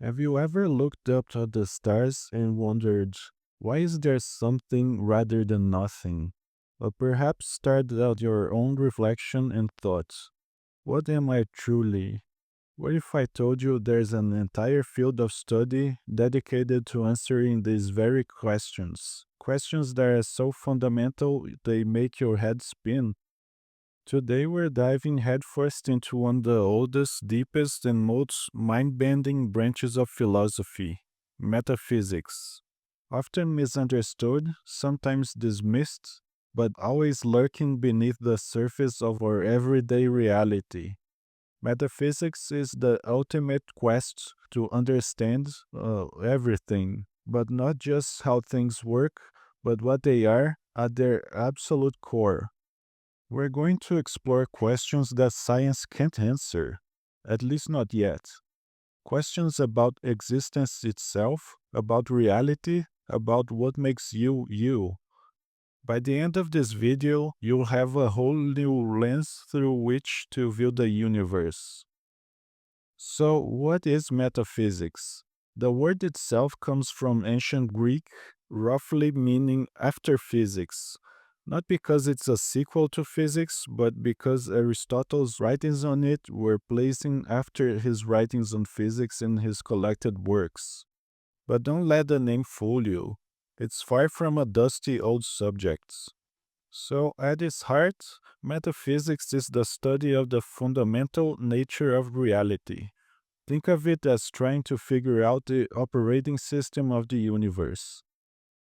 Have you ever looked up to the stars and wondered, why is there something rather than nothing? Or perhaps started out your own reflection and thought, what am I truly? What if I told you there's an entire field of study dedicated to answering these very questions? Questions that are so fundamental they make your head spin. Today we're diving headfirst into one of the oldest, deepest, and most mind-bending branches of philosophy, metaphysics. Often misunderstood, sometimes dismissed, but always lurking beneath the surface of our everyday reality. Metaphysics is the ultimate quest to understand everything, but not just how things work, but what they are at their absolute core. We're going to explore questions that science can't answer, at least not yet. Questions about existence itself, about reality, about what makes you you. By the end of this video, you'll have a whole new lens through which to view the universe. So, what is metaphysics? The word itself comes from ancient Greek, roughly meaning after physics. Not because it's a sequel to physics, but because Aristotle's writings on it were placing after his writings on physics in his collected works. But don't let the name fool you. It's far from a dusty old subject. So, at its heart, metaphysics is the study of the fundamental nature of reality. Think of it as trying to figure out the operating system of the universe.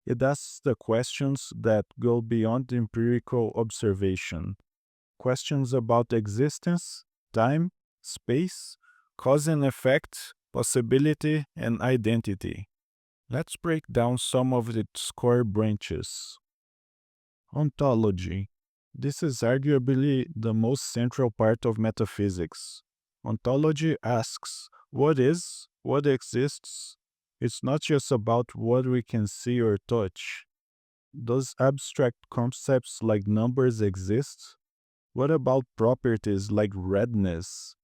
It asks the questions that go beyond empirical observation. Questions about existence, time, space, cause and effect, possibility, and identity. Let's break down some of its core branches. Ontology. This is arguably the most central part of metaphysics. Ontology asks, what is, what exists? It's not just about what we can see or touch. Does abstract concepts like numbers exist? What about properties like redness?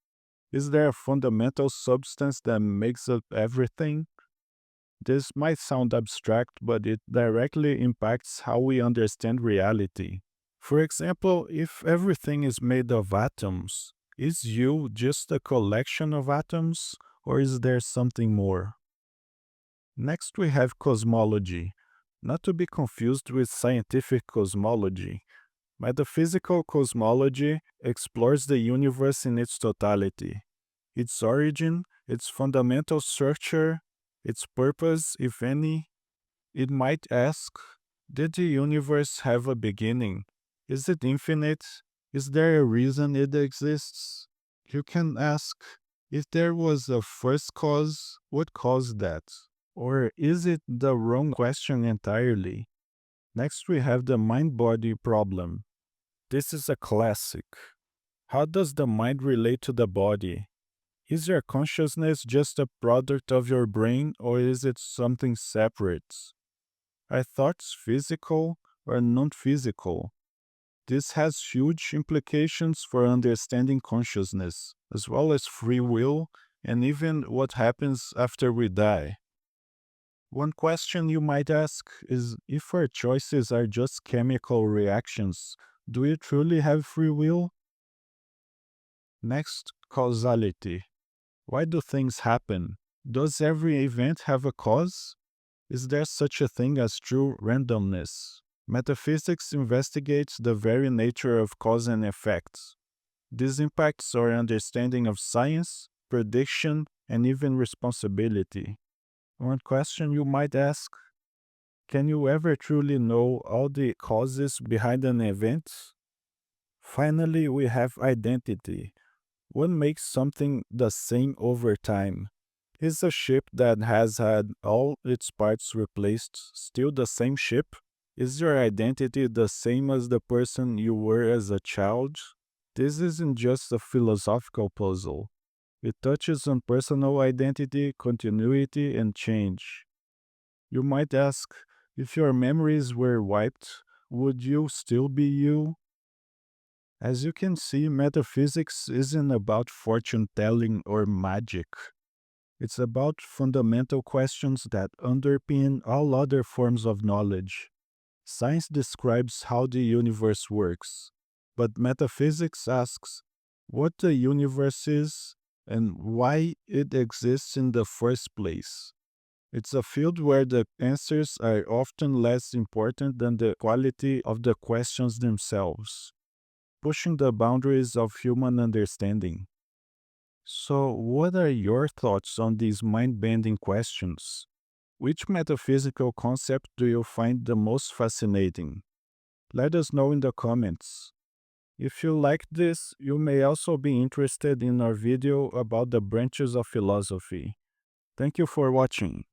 Is there a fundamental substance that makes up everything? This might sound abstract, but it directly impacts how we understand reality. For example, if everything is made of atoms, is you just a collection of atoms, or is there something more? Next, we have cosmology, not to be confused with scientific cosmology. Metaphysical cosmology explores the universe in its totality, its origin, its fundamental structure, its purpose, if any. It might ask, did the universe have a beginning? Is it infinite? Is there a reason it exists? You can ask, if there was a first cause, what caused that? Or is it the wrong question entirely? Next, we have the mind body problem. This is a classic. How does the mind relate to the body? Is your consciousness just a product of your brain, or is it something separate? Are thoughts physical or non physical? This has huge implications for understanding consciousness, as well as free will and even what happens after we die. One question you might ask is, if our choices are just chemical reactions, do we truly have free will? Next, causality. Why do things happen? Does every event have a cause? Is there such a thing as true randomness? Metaphysics investigates the very nature of cause and effect. This impacts our understanding of science, prediction, and even responsibility. One question you might ask, can you ever truly know all the causes behind an event? Finally, we have identity. What makes something the same over time? Is a ship that has had all its parts replaced still the same ship? Is your identity the same as the person you were as a child? This isn't just a philosophical puzzle. It touches on personal identity, continuity, and change. You might ask, if your memories were wiped, would you still be you? As you can see, metaphysics isn't about fortune telling or magic. It's about fundamental questions that underpin all other forms of knowledge. Science describes how the universe works, but metaphysics asks what the universe is and why it exists in the first place. It's a field where the answers are often less important than the quality of the questions themselves, pushing the boundaries of human understanding. So, what are your thoughts on these mind bending questions? Which metaphysical concept do you find the most fascinating? Let us know in the comments. If you liked this, you may also be interested in our video about the branches of philosophy. Thank you for watching.